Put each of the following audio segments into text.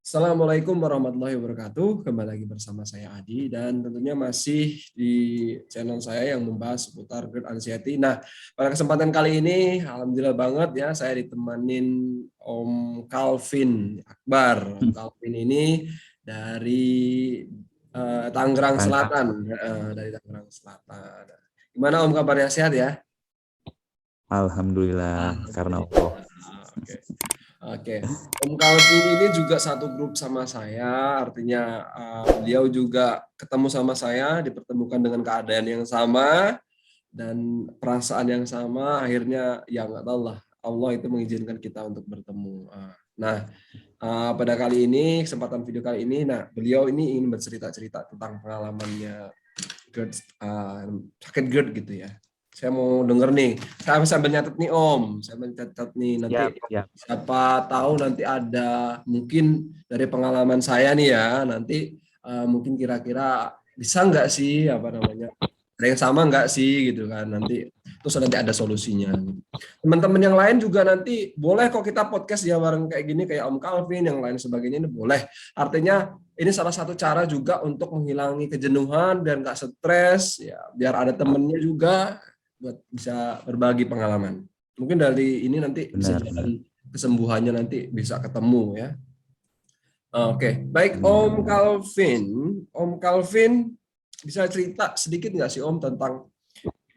Assalamualaikum warahmatullahi wabarakatuh. Kembali lagi bersama saya Adi dan tentunya masih di channel saya yang membahas seputar Great Anxiety. Nah, pada kesempatan kali ini alhamdulillah banget ya saya ditemanin Om Calvin Akbar. Om Calvin ini dari Tangerang Tangerang. Selatan, dari Tangerang Selatan. Gimana Om kabarnya, sehat ya? Alhamdulillah karena Allah. Alhamdulillah. Oke. Oke, Om Calvin ini juga satu grup sama saya, artinya beliau juga ketemu sama saya, dipertemukan dengan keadaan yang sama dan perasaan yang sama, akhirnya ya nggak tahu lah, Allah itu mengizinkan kita untuk bertemu. Nah, pada kali ini, kesempatan video kali ini, nah beliau ini ingin bercerita-cerita tentang pengalamannya GERD, sakit GERD gitu ya. Saya mau denger nih, saya sambil nyatet nih Om, saya mencatat nih nanti Siap, siap. siapa tahu nanti ada mungkin dari pengalaman saya nih ya, nanti mungkin kira-kira bisa nggak sih apa namanya, ada yang sama nggak sih gitu kan nanti, terus nanti ada solusinya. Teman-teman yang lain juga nanti boleh kok kita podcast ya bareng kayak gini kayak Om Calvin yang lain sebagainya ini boleh. Artinya ini salah satu cara juga untuk menghilangi kejenuhan dan nggak stres ya, biar ada temennya juga buat bisa berbagi pengalaman. Mungkin dari ini nanti bisa Benar, benar. jalan kesembuhannya, nanti bisa ketemu ya. Oke, baik Benar. Om Calvin. Om Calvin bisa cerita sedikit nggak sih Om tentang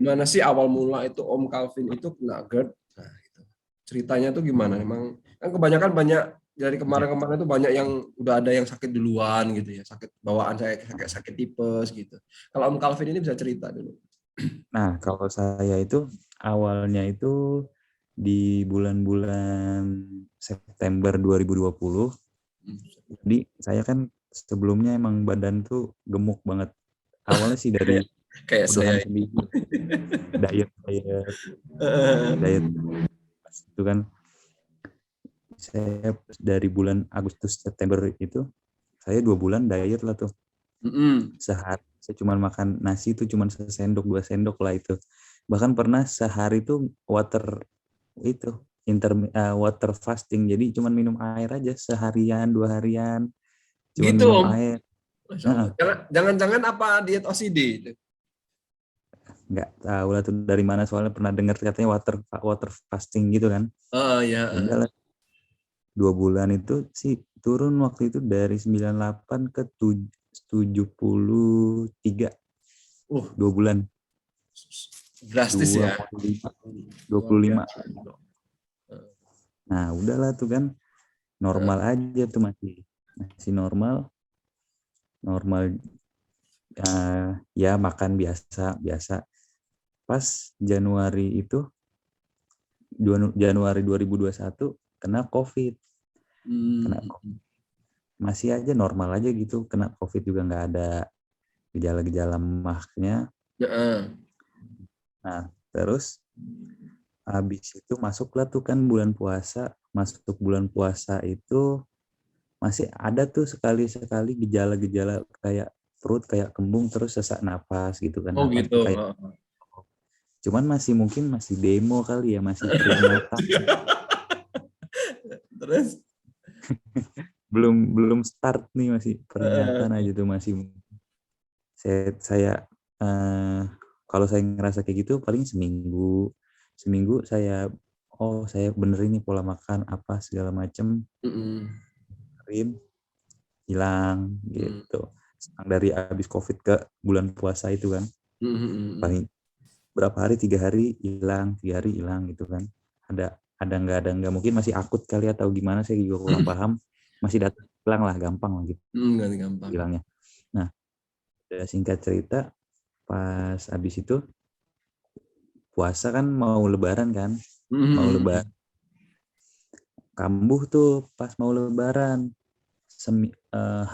gimana sih awal mula itu Om Calvin itu kena GERD? Nah, itu. Ceritanya tuh gimana? Emang kan kebanyakan banyak dari Ya. kemarin-kemarin itu banyak yang udah ada yang sakit duluan gitu ya, sakit bawaan, saya sakit tipes gitu. Kalau Om Calvin ini bisa cerita dulu. Nah, kalau saya itu awalnya itu di bulan-bulan September 2020. Jadi saya kan sebelumnya emang badan tuh gemuk banget. Awalnya sih dari Kayak saya. bodohan sendiri, diet, diet, diet. Pas itu kan saya dari bulan Agustus September itu saya 2 bulan diet lah tuh. Sehari saya cuma makan nasi itu cuma sesendok 2 sendok lah itu. Bahkan pernah sehari itu itu water fasting, jadi cuma minum air aja seharian 2 harian, cuma Gitu minum Om. air. Masya Allah. Jangan-jangan apa diet OCD itu? Nggak tahu lah tuh dari mana, soalnya pernah dengar katanya water fasting gitu kan. Oh ya. Ya udahlah, 2 bulan itu sih turun waktu itu dari 98 ke 73. 2 bulan. Drastis dua ya. puluh lima dua Luar puluh lima biasa. Nah udahlah tuh kan, normal aja tuh, masih masih normal normal. Ya makan biasa biasa. Pas Januari itu, Januari 2021 kena COVID. Kena COVID. Masih aja normal aja gitu, kena COVID juga nggak ada gejala-gejala mahnya. Nah terus habis itu masuklah tuh kan bulan puasa. Masuk bulan puasa itu masih ada tuh sekali-sekali gejala-gejala kayak perut kayak kembung, terus sesak napas gitu kan. Oh Napas gitu. tuh kayak, cuman mungkin masih demo kali ya, masih peringatan. Terus? belum start nih, masih peringatan aja tuh, masih. Saya kalau saya ngerasa kayak gitu paling seminggu saya, saya bener ini pola makan apa segala macem, hilang gitu. Dari habis COVID ke bulan puasa itu kan, paling berapa hari, 3 hari hilang, 3 hari hilang gitu kan. Ada nggak mungkin masih akut kali atau gimana, saya juga kurang paham. Masih datang hilang lah, gampang lah gitu Ganti gampang. hilangnya. Nah, singkat cerita, pas habis itu puasa kan, mau lebaran kan, mau lebaran kambuh tuh pas mau lebaran.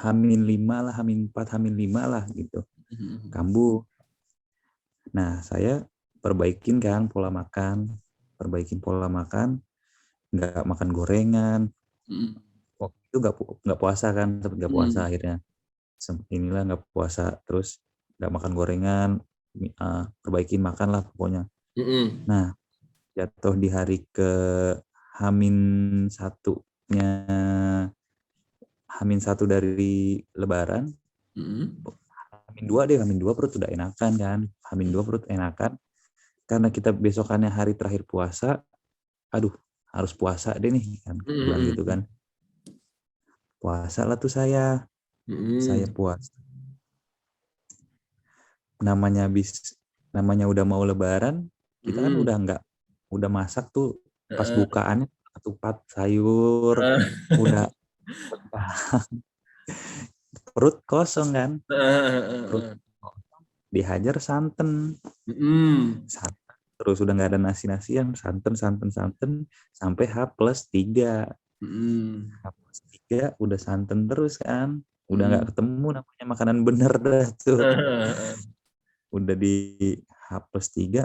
Hamin 5 lah, Hamin 4, Hamin 5 lah gitu, kambuh. Nah saya perbaikin pola makan, nggak makan gorengan. Waktu itu nggak puasa kan, sempat nggak puasa akhirnya. Inilah nggak puasa, terus nggak makan gorengan, perbaikin makan lah pokoknya. Nah jatuh di hari ke Hamin 1-nya H-1 dari Lebaran, H-2 perut udah enakan kan, H-2 perut enakan, karena kita besokannya hari terakhir puasa, aduh harus puasa deh nih kan, bilang gitu kan. Puasa lah tuh saya puasa. Namanya udah mau Lebaran, kita kan udah masak tuh, pas bukaannya ketupat sayur, udah perut kosong kan, perut dihajar santan, terus udah nggak ada nasi-nasian, santan sampai H+3. H+3 udah santan terus kan, udah nggak ketemu namanya makanan bener dah tuh. Udah di H+3,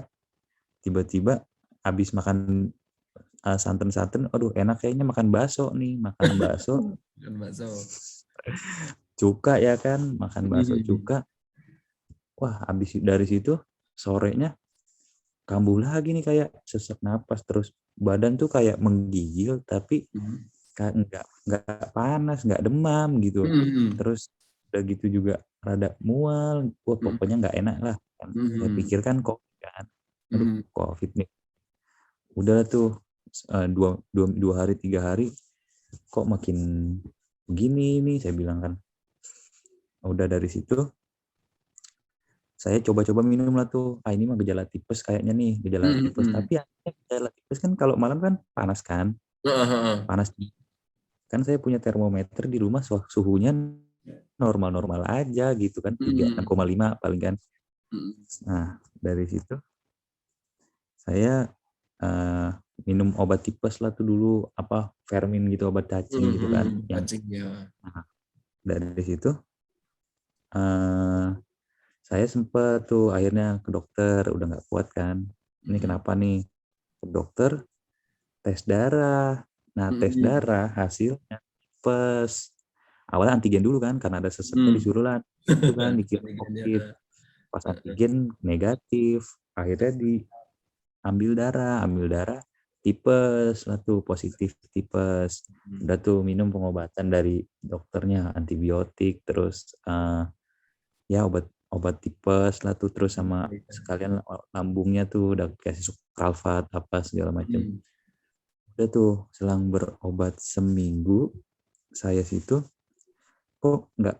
tiba-tiba habis makan santan, aduh enak kayaknya makan bakso nih, makan bakso. Cuka ya kan, makan bakso cuka. Wah, habis dari situ sorenya kambuh lagi nih, kayak sesak napas, terus badan tuh kayak menggigil tapi nggak panas, nggak demam gitu. Terus udah gitu juga rada mual. Wah, pokoknya nggak enak lah. Saya pikir kan COVID kan, aduh COVID nih. Udah tuh 2 hari 3 hari kok makin begini nih, saya bilang kan. Udah dari situ saya coba-coba minum lah tuh. Ini mah gejala tipes kayaknya nih, gejala tipes. Tapi gejala tipes kan kalau malam kan panas kan, panas. Kan saya punya termometer di rumah, suhunya normal-normal aja gitu kan, 36,5 paling kan. Nah dari situ saya minum obat tipes lah tuh dulu, Fermin gitu, obat cacing gitu kan. Nah, dari situ saya sempet tuh akhirnya ke dokter, udah nggak kuat kan. Ini kenapa nih? Ke dokter, tes darah. Nah tes darah hasilnya tipes. Awalnya antigen dulu kan, karena ada seseknya disuruh lah itu kan, dikira COVID. Pas antigen negatif, akhirnya diambil darah tipes lah tuh, positif tipes. Udah tuh minum pengobatan dari dokternya, antibiotik, terus ya obat tipes lah tuh, terus sama sekalian lambungnya tuh udah kasih sukalfat apa segala macam. Udah tuh selang berobat seminggu, saya situ kok nggak,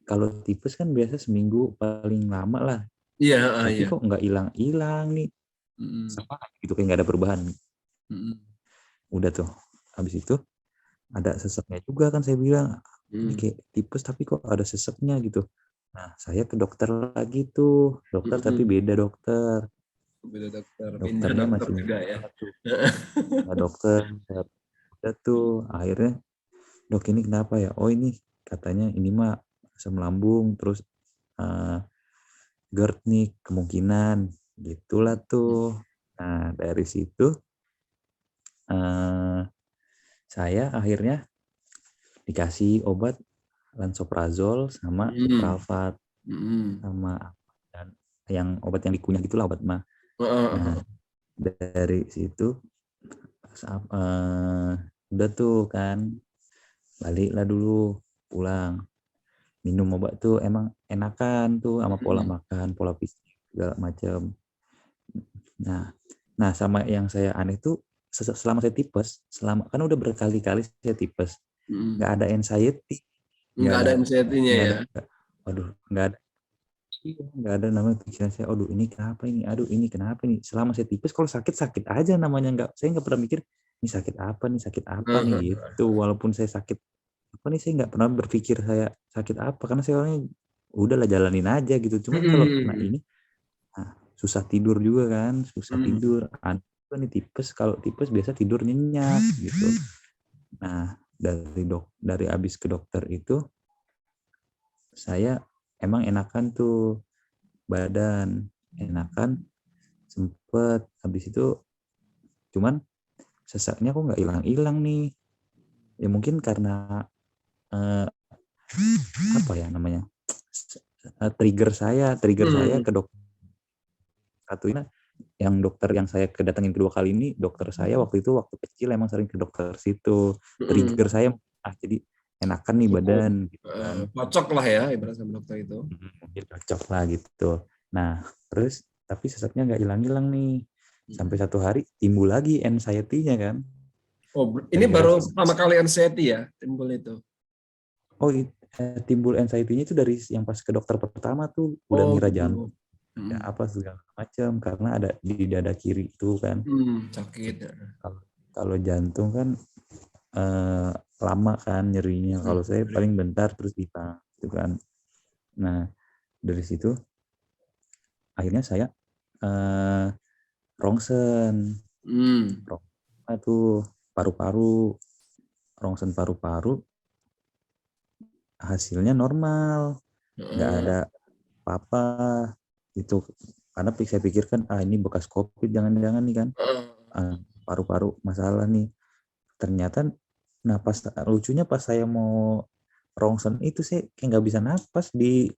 kalau tipes kan biasa seminggu paling lama lah. Tapi kok nggak hilang nih, sama gitu, kayak nggak ada perubahan. Udah tuh habis itu ada seseknya juga kan, saya bilang ini kayak tipes tapi kok ada seseknya gitu. Nah saya ke dokter lagi tuh, tapi beda dokter. Dokternya masih juga ya. Nah, dokter udah tuh akhirnya, dok ini kenapa ya? Oh ini katanya ini mah asam lambung, terus GERD nih kemungkinan, gitulah tuh. Nah dari situ saya akhirnya dikasih obat lansoprazol sama supralfat, sama dan yang obat yang dikunyah gitulah, obat mah. Nah dari situ udah tuh kan, baliklah dulu pulang, minum obat tuh emang enakan tuh, sama pola makan, pola pikir segala macam. Nah sama yang saya aneh tuh, selama saya tipes, kan udah berkali-kali saya tipes, nggak ada anxiety, nggak ada anxiety-nya ya. Nggak ada namanya pikiran saya, aduh ini kenapa ini, selama saya tipes kalau sakit aja namanya, saya nggak pernah mikir ini sakit apa nih gitu. Walaupun saya sakit apa nih, saya nggak pernah berpikir saya sakit apa, karena saya orangnya udahlah jalanin aja gitu. Cuman kalau kena ini susah tidur juga kan, tidur. Ini tipes, kalau tipes biasa tidur nyenyak gitu. Nah dari abis ke dokter itu saya emang enakan tuh, badan enakan sempet. Habis itu cuman sesaknya kok nggak hilang nih, ya mungkin karena apa ya namanya, trigger saya ke dokter satu ini. Yang dokter yang saya kedatengin kedua kali ini, dokter saya waktu kecil emang sering ke dokter situ, trigger saya. Jadi enakan nih badan gitu kan. Cocok lah ya ibarat sama dokter itu. Mungkin cocok lah gitu. Nah, terus tapi sesaknya nggak hilang-hilang nih. Sampai satu hari timbul lagi anxiety-nya kan. Oh, ini Gara-gara baru pertama kali anxiety ya timbul itu. Timbul anxiety-nya itu dari yang pas ke dokter pertama tuh udah Oh, ngira gitu. jantung ya apa segala macam karena ada di dada kiri itu kan. Sakit. Kalau jantung kan lama kan nyerinya. Kalau saya paling bentar terus hilang gitu kan. Nah, dari situ akhirnya saya rongsen. Tuh paru-paru, rongsen paru-paru, hasilnya normal, nggak ada apa-apa itu. Karena saya pikirkan ini bekas COVID jangan-jangan nih kan, paru-paru masalah nih. Ternyata lucunya pas saya mau rongsen itu saya kayak nggak bisa napas di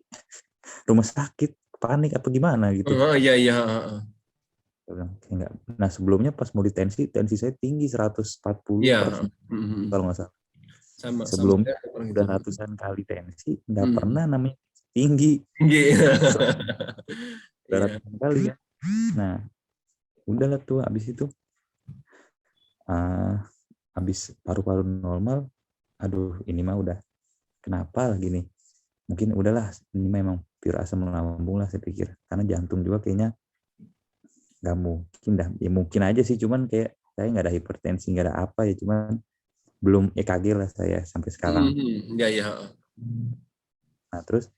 rumah sakit, panik apa gimana gitu. Iya. Enggak. Nah sebelumnya pas mau tensi saya tinggi 140 kalau nggak salah. Sebelumnya udah ratusan kali tensi, nggak pernah namanya tinggi. Udah ratusan kali ya. Nah udahlah tuh abis itu, abis paru-paru normal, aduh ini mah udah kenapa lagi nih? Mungkin udahlah ini memang pure asam lambung lah saya pikir. Karena jantung juga kayaknya nggak mungkin dah, ya mungkin aja sih, cuman kayak saya nggak ada hipertensi, nggak ada apa ya, cuman belum EKG lah saya sampai sekarang. Iya. Nah terus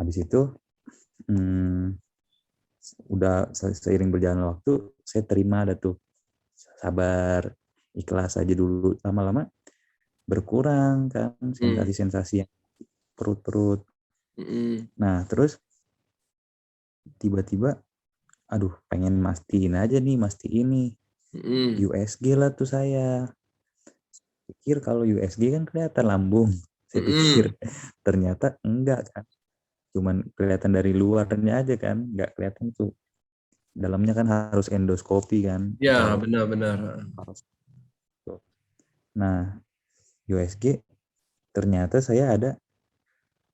habis itu udah seiring berjalan waktu saya terima ada tuh, sabar, ikhlas aja dulu, lama-lama berkurang kan sensasi-sensasi yang perut-perut. Nah terus tiba-tiba aduh pengen mastiin nih USG lah tuh saya pikir. Kalau USG kan kelihatan lambung, saya pikir. Ternyata enggak kan, cuman kelihatan dari luarnya aja kan, nggak kelihatan tuh dalamnya kan harus endoskopi kan. Ya benar. Nah USG ternyata saya ada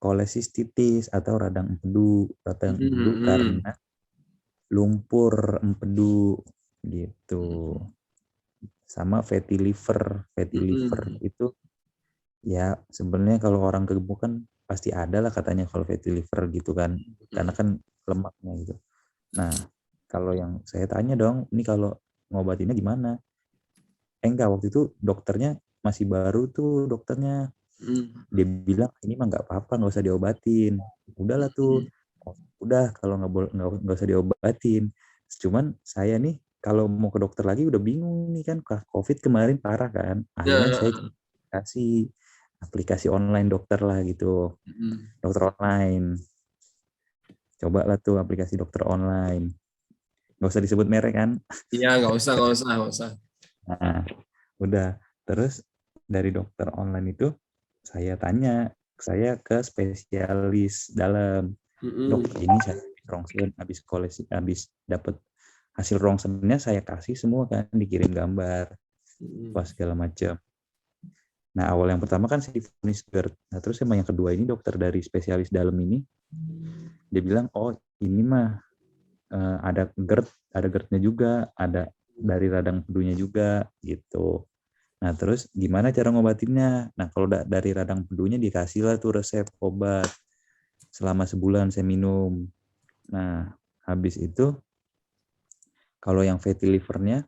kolesistitis atau radang empedu karena lumpur empedu gitu, sama fatty liver itu ya sebenarnya kalau orang gemuk kan pasti ada lah katanya kalau fatty liver gitu kan, karena kan lemaknya gitu. Nah kalau yang saya tanya dong, ini kalau ngobatinnya gimana? Enggak, waktu itu dokternya masih baru tuh dokternya. Dia bilang ini mah nggak apa-apa, nggak usah diobatin. Udahlah tuh, udah kalau nggak usah diobatin. Cuman saya nih kalau mau ke dokter lagi udah bingung nih kan, COVID kemarin parah kan. Akhirnya saya kasih aplikasi online dokter lah gitu, dokter online. Coba lah tuh aplikasi dokter online. Nggak usah disebut merek kan? Iya nggak usah. Nah, udah. Terus dari dokter online itu saya tanya, saya ke spesialis dalam. Dok, ini saya rongsen, habis dapat hasil rongsennya saya kasih semua kan, dikirim gambar, pas segala macam. Nah awal yang pertama kan saya divonis GERD. Nah terus sama yang kedua ini dokter dari spesialis dalam ini, dia bilang oh ini mah ada GERD-nya juga, ada dari radang empedunya juga gitu. Nah terus gimana cara ngobatinnya? Nah kalau dari radang empedunya dikasih lah tuh resep obat selama sebulan saya minum. Nah habis itu kalau yang fatty livernya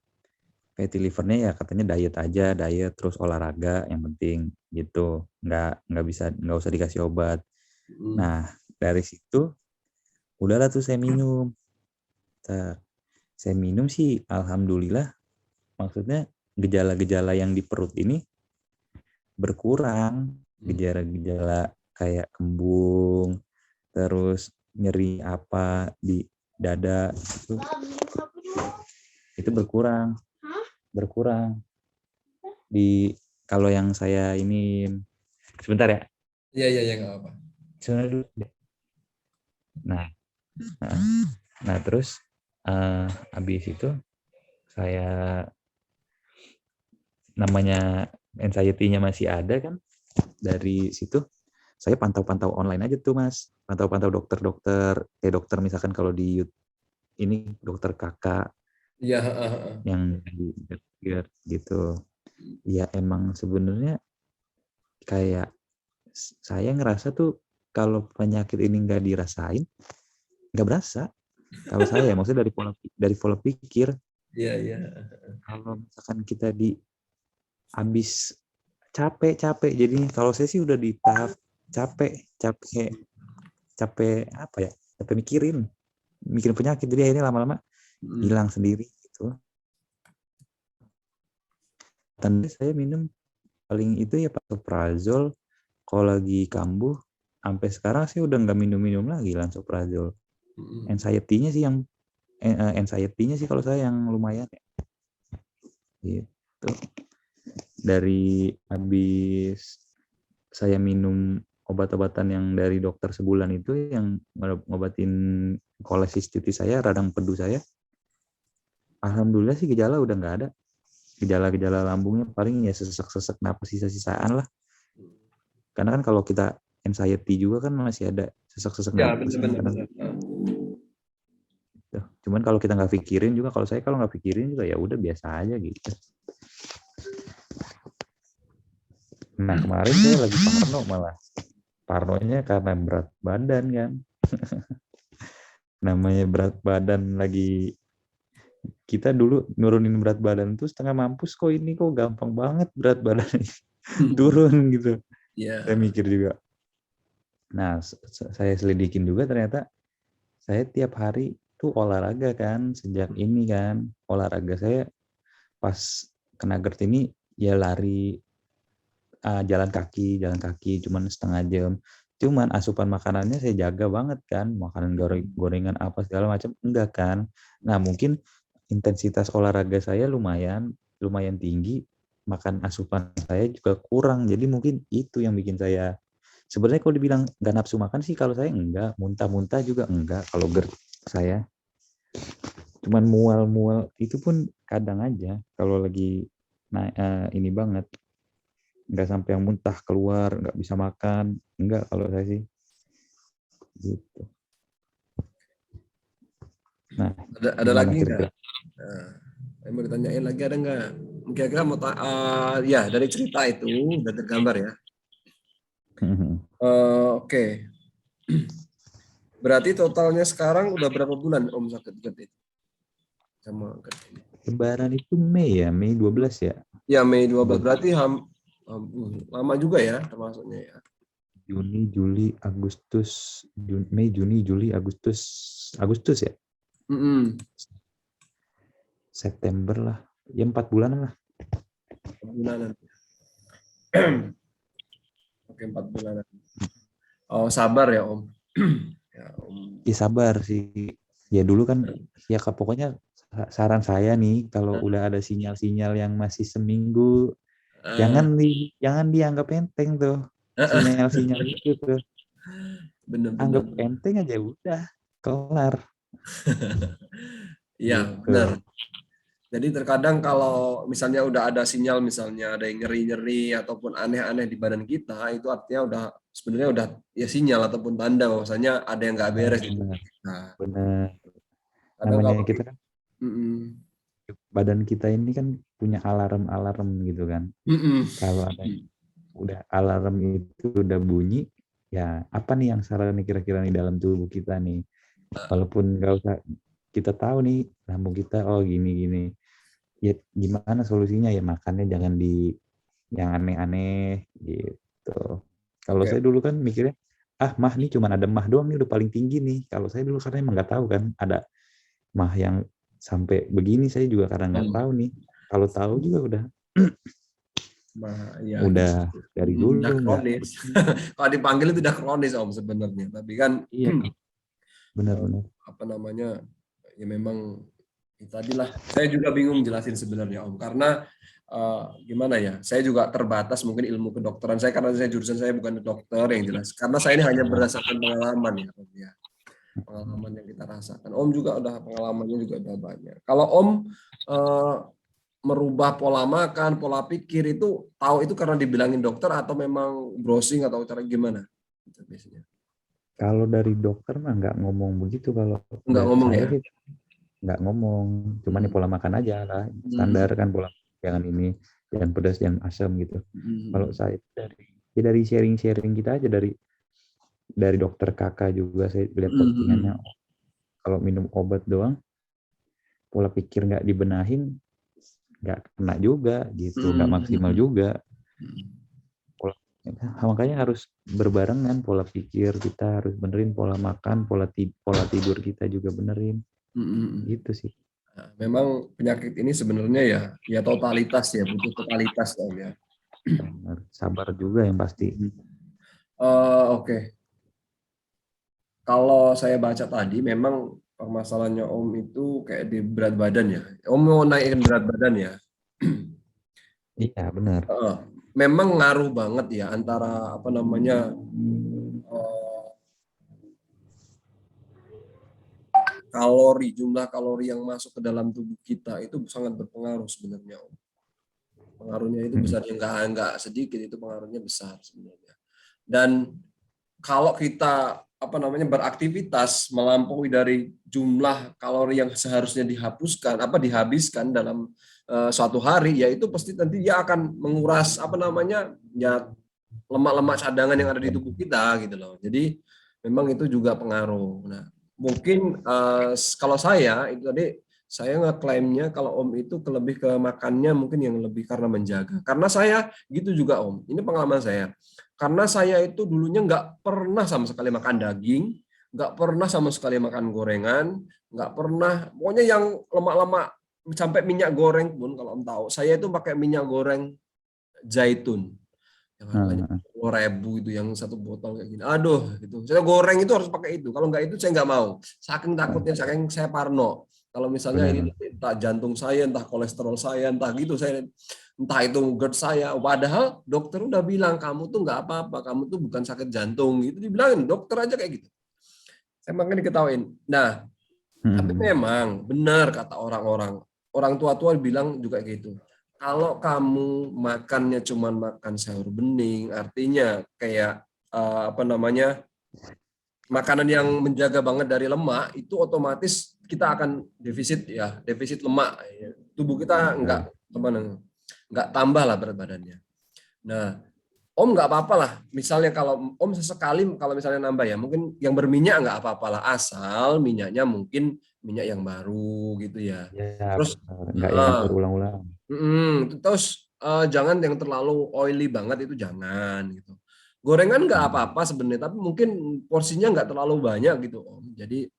ya katanya diet terus olahraga yang penting gitu, nggak usah dikasih obat. Nah dari situ udahlah tuh saya minum. Saya minum sih alhamdulillah, maksudnya gejala-gejala yang di perut ini berkurang, gejala-gejala kayak kembung, terus nyeri apa di dada itu berkurang. Di kalau yang saya ini sebentar ya. Iya nggak apa. Nah terus habis itu saya namanya anxiety-nya masih ada kan, dari situ saya pantau-pantau online aja tuh Mas, pantau-pantau dokter-dokter, kayak dokter misalkan kalau di ini dokter kakak Iya. yang di gitu. Ya emang sebenarnya kayak saya ngerasa tuh kalau penyakit ini nggak dirasain, nggak berasa. Kalau saya, maksudnya dari pola pikir, Iya. kalau misalkan kita habis capek, jadi kalau saya sih udah di tahap capek apa ya, capek mikirin penyakit, jadi akhirnya lama-lama hilang sendiri gitu. Dan saya minum paling itu ya lansoprazol kalau lagi kambuh. Sampai sekarang sih udah nggak minum lagi lansoprazol. Anxiety-nya sih kalau saya yang lumayan ya. Gitu. Dari habis saya minum obat-obatan yang dari dokter sebulan itu yang ngobatin kolesistitis saya, radang pedu saya, alhamdulillah sih gejala udah nggak ada. Gejala-gejala lambungnya paling ya sesak-sesak napas sisa-sisaan lah. Karena kan kalau kita anxiety juga kan masih ada sesak-sesak Ya, napas. benar. Cuman kalau kita nggak pikirin juga, kalau saya kalau nggak pikirin juga ya udah biasa aja gitu. Nah kemarin saya lagi malah parnonya karena berat badan kan. Namanya berat badan lagi, kita dulu nurunin berat badan tuh setengah mampus, kok ini kok gampang banget berat badan turun gitu. Iya. Saya mikir juga. Nah saya selidikin juga, ternyata saya tiap hari tuh olahraga kan, sejak ini kan olahraga saya pas kena GERD ini ya lari, jalan kaki cuman setengah jam. Cuman asupan makanannya saya jaga banget kan, makanan gorengan apa segala macam enggak kan. Nah mungkin intensitas olahraga saya lumayan tinggi, makan asupan saya juga kurang, jadi mungkin itu yang bikin saya sebenarnya kalau dibilang nggak nafsu makan sih kalau saya enggak, muntah-muntah juga enggak kalau GERD saya. Cuman mual-mual itu pun kadang aja kalau lagi ini banget, nggak sampai yang muntah keluar, nggak bisa makan, enggak kalau saya sih gitu. Nah Ada gimana lagi nggak? kira-kira? Mau ditanyain lagi ada nggak? Kira-kira ya dari cerita itu udah tergambar ya. Oke. Berarti totalnya sekarang udah berapa bulan Om sakit GERD itu? Sama GERD ini. Lebaran itu Mei 12 ya. Ya Mei 12 berarti lama juga ya termasuknya ya. Juni, Juli, Agustus, Mei, Juni, Juli, Agustus ya. September lah, ya 4 bulanan lah. 4 bulanan. Oke, 4 bulanan. Oh sabar ya Om. Ya, Om. Ya sabar sih. Ya dulu kan ya pokoknya saran saya nih kalau udah ada sinyal-sinyal yang masih seminggu, jangan dianggap enteng tuh sinyal-sinyal itu tuh. Bener-bener. Anggap enteng aja udah kelar. Iya, Gitu. benar. Jadi terkadang kalau misalnya udah ada sinyal, misalnya ada yang nyeri-nyeri ataupun aneh-aneh di badan kita, itu artinya udah sebenarnya udah ya sinyal ataupun tanda bahwasanya ada yang nggak beres gitu. Nah, Benar. kadang Namanya kalau kita kan badan kita ini kan punya alarm gitu kan. Kalau ada udah alarm itu udah bunyi, ya apa nih yang salah nih kira-kira nih dalam tubuh kita nih. Walaupun nggak usah kita tahu nih lambung kita oh gini. Ya gimana solusinya, ya makannya jangan yang aneh-aneh gitu. Kalau saya dulu kan mikirnya mah nih cuma ada mah doang nih udah paling tinggi nih. Kalau saya dulu karena emang nggak tahu kan ada mah yang sampai begini, saya juga karena nggak tahu nih. Kalau tahu juga udah ya, udah gitu. dari dulu Udah nggak. kronis. Kalau dipanggil itu udah kronis Om sebenarnya. Tapi kan Iya benar-benar. apa namanya ya memang tadilah saya juga bingung jelasin sebenarnya Om karena gimana ya, saya juga terbatas mungkin ilmu kedokteran saya karena jurusan saya bukan dokter yang jelas, karena saya ini hanya berdasarkan pengalaman ya Om ya, pengalaman yang kita rasakan. Om juga udah pengalamannya juga udah banyak. Kalau Om merubah pola makan, pola pikir itu tahu itu karena dibilangin dokter atau memang browsing atau cara gimana? Itu biasanya. Kalau dari dokter mah nggak ngomong begitu. Kalau Nggak dari ngomong saya ya? sih nggak ngomong, cuman ya pola makan aja lah, standar kan pola jangan ini, jangan pedas, jangan asam gitu. Kalau saya dari sharing-sharing kita aja, dari dokter kakak juga saya lihat postingannya, kalau minum obat doang pola pikir nggak dibenahin nggak kena juga gitu, nggak maksimal juga. Makanya harus berbarengan, pola pikir kita harus benerin, pola makan, pola tidur kita juga benerin. Gitu sih. Nah, memang penyakit ini sebenarnya ya totalitas ya, butuh totalitas ya. Sabar juga yang pasti. Oke. Kalau saya baca tadi memang permasalahannya Om itu kayak di berat badan ya. Om mau naikin berat badan ya. Iya benar. Memang ngaruh banget ya antara apa namanya jumlah kalori yang masuk ke dalam tubuh kita itu sangat berpengaruh sebenarnya Om. Pengaruhnya itu besar, enggak sedikit, itu pengaruhnya besar sebenarnya. Dan kalau kita apa namanya beraktivitas melampaui dari jumlah kalori yang seharusnya dihabiskan dalam suatu hari, ya itu pasti nanti dia akan menguras apa namanya ya lemak-lemak cadangan yang ada di tubuh kita gitu loh. Jadi memang itu juga pengaruh. Nah, mungkin kalau saya itu tadi saya ngeklaimnya kalau Om itu lebih ke makannya mungkin yang lebih karena menjaga. Karena saya gitu juga Om. Ini pengalaman saya. Karena saya itu dulunya nggak pernah sama sekali makan daging, nggak pernah sama sekali makan gorengan, nggak pernah. Pokoknya yang lemak-lemak sampai minyak goreng pun kalau Om tahu, saya itu pakai minyak goreng zaitun yang harganya 10.000 itu, yang satu botol kayak gini. Aduh, itu saya goreng itu harus pakai itu. Kalau nggak itu saya nggak mau. Saking takutnya, saking saya parno. Kalau misalnya ini entah jantung saya, entah kolesterol saya, entah gitu entah itu GERD saya. Padahal dokter udah bilang kamu tuh nggak apa-apa, kamu tuh bukan sakit jantung. Itu dibilangin dokter aja kayak gitu. Saya makin diketawain. Nah, tapi memang benar kata orang-orang. Orang tua-tua bilang juga gitu. Kalau kamu makannya cuma makan sayur bening, artinya kayak apa namanya makanan yang menjaga banget dari lemak, itu otomatis kita akan defisit ya, defisit lemak. Tubuh kita nggak tambah lah berat badannya. Nah, Om nggak apa-apa lah. Misalnya kalau Om sesekali kalau misalnya nambah ya, mungkin yang berminyak nggak apa-apa lah, asal minyaknya mungkin minyak yang baru gitu ya. Ya, Terus nggak yang berulang-ulang. terus jangan yang terlalu oily banget, itu jangan gitu. Gorengan nggak apa-apa sebenarnya, tapi mungkin porsinya nggak terlalu banyak gitu Om. Jadi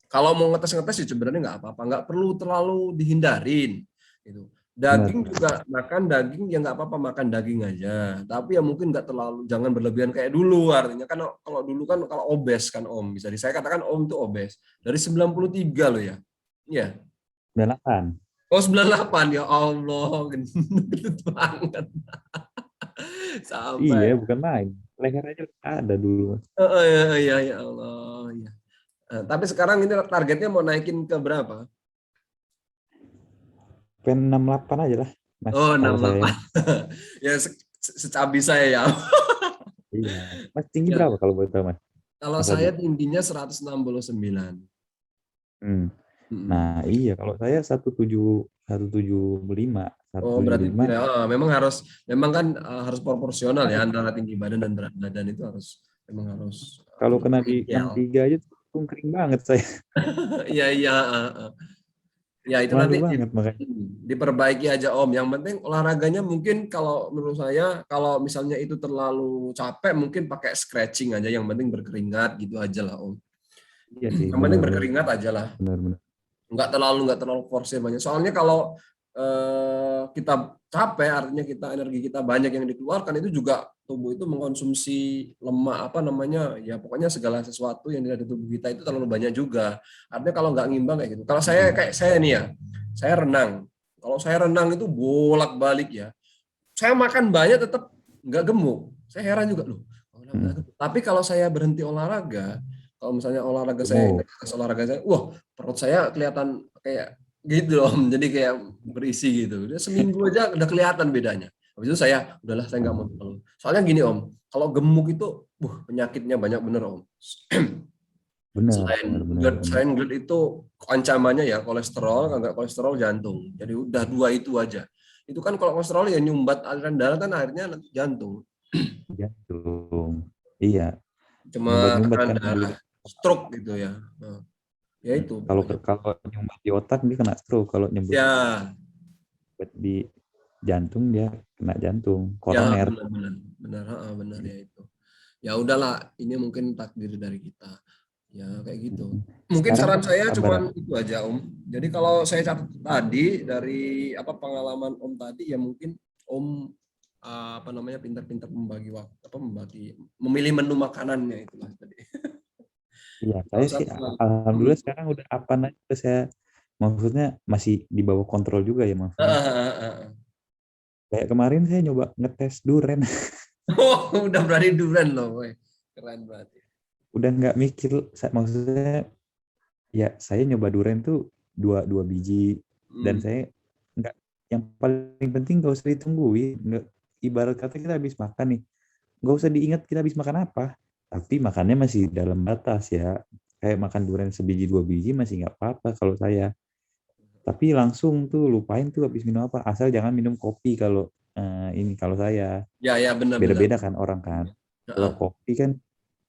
kalau mau ngetes-ngetes sih sebenarnya nggak apa-apa, nggak perlu terlalu dihindarin gitu. Daging juga makan daging ya nggak apa-apa, makan daging aja. Tapi ya mungkin nggak terlalu, jangan berlebihan kayak dulu. Artinya kan kalau dulu kan kalau obes kan Om, bisa saya katakan Om itu obes dari 93 loh ya. Iya. 98. Oh 98, ya Allah, gendut banget. Iya, Sampai. bukan main. Leher aja ada dulu. Iya ya Allah. Ya. Tapi sekarang ini targetnya mau naikin ke berapa? Pen 68 aja lah, Mas. Oh, Kalau saya. 68. Ya secabi saya ya. Iya. Mas tinggi Ya. berapa kalau boleh tahu, Mas? Kalau Mas saya Adi. tingginya 169. Nah, iya kalau saya 175, Oh, berarti 175. memang kan harus proporsional ya antara tinggi badan dan berat badan, itu memang harus Kalau kena di ideal. 63 aja tuh kering banget saya. Iya iya. Ya itu Malu nanti banget makanya. diperbaiki aja Om. Yang penting olahraganya mungkin kalau menurut saya kalau misalnya itu terlalu capek mungkin pakai stretching aja. Yang penting berkeringat gitu aja lah Om. Iya sih, Yang penting benar. berkeringat aja lah. Benar. Nggak terlalu forsir banyak. Soalnya kalau kita capek, artinya energi kita banyak yang dikeluarkan, itu juga tubuh itu mengkonsumsi lemak apa namanya ya, pokoknya segala sesuatu yang ada di tubuh kita itu terlalu banyak juga. Artinya kalau nggak ngimbang kayak gitu. Kalau saya nih ya, saya renang. Kalau saya renang itu bolak-balik ya. Saya makan banyak tetap nggak gemuk. Saya heran juga loh. Tapi kalau saya berhenti olahraga, kalau misalnya olahraga saya, Gemuk. wah perut saya kelihatan kayak gitu Om. Jadi kayak berisi gitu. Udah seminggu aja udah kelihatan bedanya. Habis itu saya udahlah saya nggak mau terlalu. Soalnya gini Om, kalau gemuk itu, penyakitnya banyak bener Om. Benar, benar, Selain benar, GERD, benar. selain GERD itu ancamannya ya kolesterol, kalau nggak kolesterol jantung. Jadi udah dua itu aja. Itu kan kalau kolesterol ya nyumbat aliran darah kan akhirnya nanti jantung. Jantung. Iya, Cuma nyumbat-nyumbat tekanan kan darah, pembuluh. stroke gitu ya. Nah, ya itu Kalau pokoknya. kalau nyumbat di otak dia kena stroke, kalau nyumbat Ya, di jantung dia kena jantung, ya koroner. benar-benar, benar, benar ya itu. Ya udahlah, ini mungkin takdir dari kita. Ya kayak gitu. Mungkin Sekarang saran saya sabar. cuman itu aja Om. Jadi kalau saya catat tadi dari apa pengalaman Om tadi ya mungkin Om apa namanya pintar-pintar membagi waktu apa memilih menu makanannya itulah tadi. Iya, Nggak saya usah sih terlalu. alhamdulillah sekarang udah apa aja saya, maksudnya masih di bawah kontrol juga ya maksudnya. Kayak kemarin saya nyoba ngetes duren, Oh, udah berani durian loh, woy. Keren berarti. udah nggak mikir, maksudnya ya saya nyoba duren tuh dua dua biji dan Hmm. saya nggak, yang paling penting nggak usah ditungguin, nggak, ibarat kata kita habis makan nih, nggak usah diingat kita habis makan apa, tapi makannya masih dalam batas ya, kayak makan durian sebiji dua biji masih nggak apa-apa kalau saya, tapi langsung tuh lupain tuh habis minum apa, asal jangan minum kopi kalau ini kalau saya, Ya, ya benar-benar. beda-beda kan orang kan, kalau kopi kan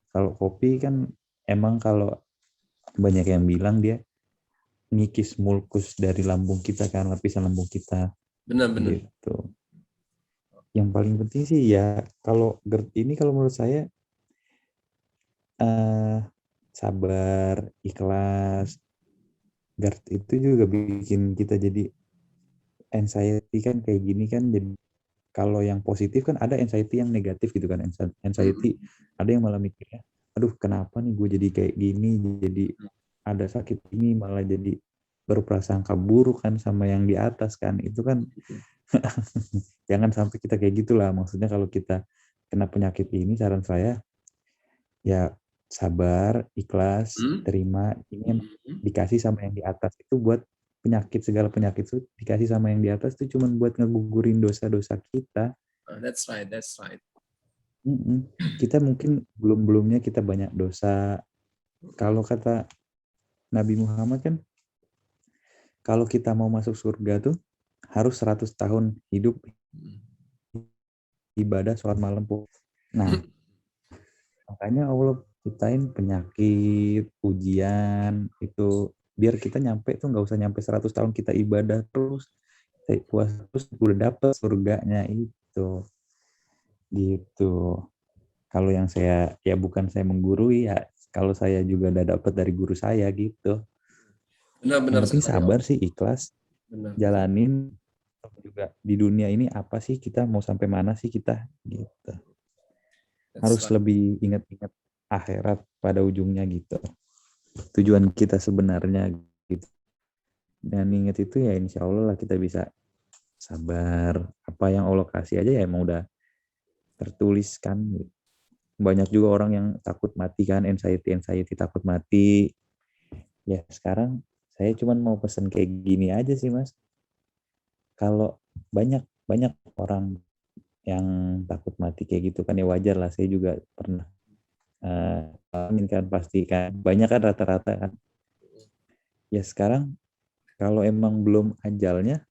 kalau kopi kan emang kalau banyak yang bilang dia ngikis mulkus dari lambung kita kan, lapisan lambung kita Benar-benar. gitu. Yang paling penting sih ya kalau GERD ini kalau menurut saya eh, sabar, ikhlas. GERD itu juga bikin kita jadi anxiety kan kayak gini kan, jadi kalau yang positif kan ada anxiety yang negatif gitu kan, Hmm. anxiety ada yang malah mikirnya aduh kenapa nih gue jadi kayak gini, jadi ada sakit ini malah jadi berprasangka buruk kan sama yang di atas kan, itu kan jangan sampai kita kayak gitulah, maksudnya kalau kita kena penyakit ini saran saya ya sabar, ikhlas, Hmm. terima, ini Hmm. dikasih sama yang di atas itu buat penyakit, segala penyakit itu dikasih sama yang di atas itu cuma buat ngegugurin dosa-dosa kita. That's right, that's right. Kita mungkin belum-belumnya kita banyak dosa. Kalau kata Nabi Muhammad kan, kalau kita mau masuk surga tuh harus 100 tahun hidup ibadah sholat malam. Nah, makanya Allah ciptain penyakit, ujian, itu biar kita nyampe tuh nggak usah nyampe 100 tahun kita ibadah terus, puasa terus udah dapet surganya itu. Gitu. Kalau yang saya, ya bukan saya menggurui ya, kalau saya juga udah dapat dari guru saya gitu. Yang Benar-benar penting sekali Om. sabar sih, ikhlas, Benar. jalanin juga di dunia ini apa sih kita mau sampai mana sih kita gitu. That's Harus right. lebih ingat-ingat akhirat pada ujungnya gitu. Tujuan kita sebenarnya gitu. Dan ingat itu ya insya Allah lah kita bisa sabar. Apa yang Allah kasih aja ya emang udah tertuliskan gitu. Banyak juga orang yang takut mati kan, anxiety takut mati. Ya sekarang saya cuma mau pesan kayak gini aja sih Mas. Kalau banyak banyak orang yang takut mati kayak gitu kan ya wajar lah. Saya juga pernah kan pasti kan banyak kan rata-rata kan. Ya sekarang kalau emang belum ajalnya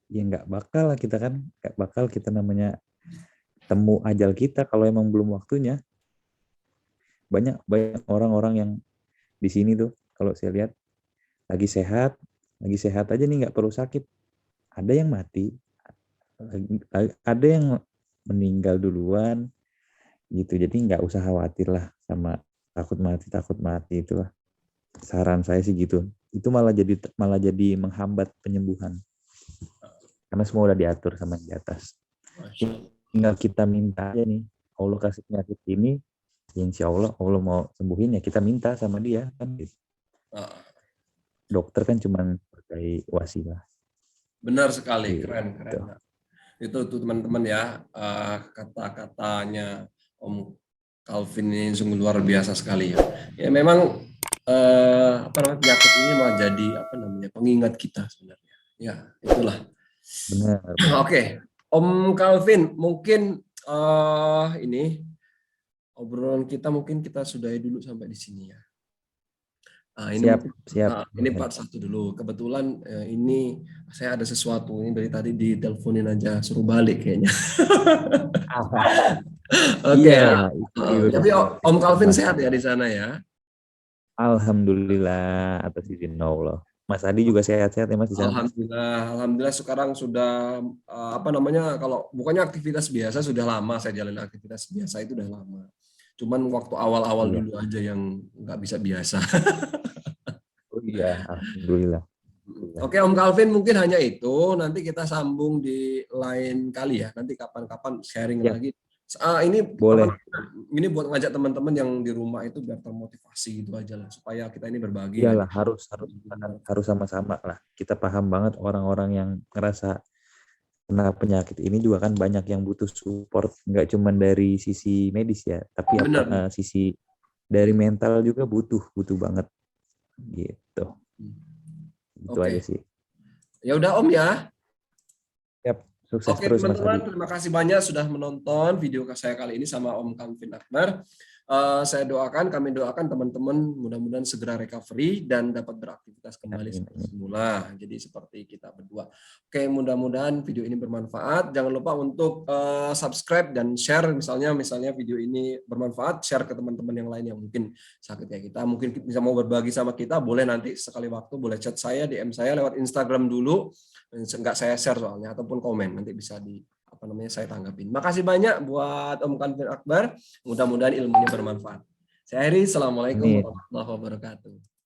ya nggak bakal lah kita kan, nggak bakal kita namanya temu ajal kita kalau emang belum waktunya. Banyak banyak orang-orang yang di sini tuh kalau saya lihat lagi sehat aja nih nggak perlu sakit, ada yang mati, ada yang meninggal duluan gitu, jadi nggak usah khawatir lah sama takut mati itulah, saran saya sih gitu, itu malah jadi menghambat penyembuhan karena semua udah diatur sama yang di atas, Masya Allah. tinggal kita minta aja nih, Allah kasih penyakit ini ya insya Allah Allah mau sembuhin ya kita minta sama dia kan gitu. Dokter kan cuma sebagai wasilah Benar sekali, keren, gitu. keren. Itu tuh teman-teman ya, kata-katanya Om Calvin ini sungguh luar biasa sekali ya. Ya memang apa namanya, penyakit ini malah jadi apa namanya, pengingat kita sebenarnya. Ya, itulah. Benar. Oke, Om Calvin, mungkin ini obrolan kita mungkin kita sudahi dulu sampai di sini ya. Nah, ini Siap, mungkin siap. ini part 1 dulu. Kebetulan ini saya ada sesuatu ini dari tadi diteleponin aja suruh balik kayaknya. Oke. Iya, itu juga Tapi Om Calvin sehat ya di sana ya? Alhamdulillah atas izin Allah. Mas Adi juga sehat-sehat ya Mas di sana. Alhamdulillah, alhamdulillah sekarang sudah apa namanya, kalau bukannya aktivitas biasa sudah lama saya jalin aktivitas biasa itu udah lama. Cuman waktu awal-awal Iya. dulu aja yang nggak bisa biasa. Oh iya, alhamdulillah. Oke Om Calvin, mungkin hanya itu. Nanti kita sambung di lain kali ya. Nanti kapan-kapan sharing Ya, lagi. Ini boleh. ini buat ngajak teman-teman yang di rumah itu biar termotivasi gitu aja lah, supaya kita ini berbagi. Iyalah, harus sama-sama lah. Kita paham banget orang-orang yang ngerasa kena penyakit ini juga kan banyak yang butuh support, nggak cuma dari sisi medis ya, tapi Benar. sisi dari mental juga butuh banget gitu. Itu aja Oke. sih. Ya udah Om ya. Yap, sukses Oke terus Mas teman-teman, Adi. terima kasih banyak sudah menonton video saya kali ini sama Om Calvin Akbar. Kami doakan teman-teman mudah-mudahan segera recovery dan dapat beraktivitas kembali seperti semula. Jadi seperti kita berdua. Oke, mudah-mudahan video ini bermanfaat. Jangan lupa untuk subscribe dan share. Misalnya video ini bermanfaat, share ke teman-teman yang lain yang mungkin sakit kayak kita. Mungkin bisa mau berbagi sama kita, boleh nanti sekali waktu boleh chat saya, DM saya lewat Instagram dulu. Enggak saya share soalnya, ataupun komen nanti bisa saya tanggapin. Makasih banyak buat Om Calvin Akbar. Mudah-mudahan ilmunya bermanfaat. Saya akhiri. Assalamualaikum warahmatullahi wabarakatuh.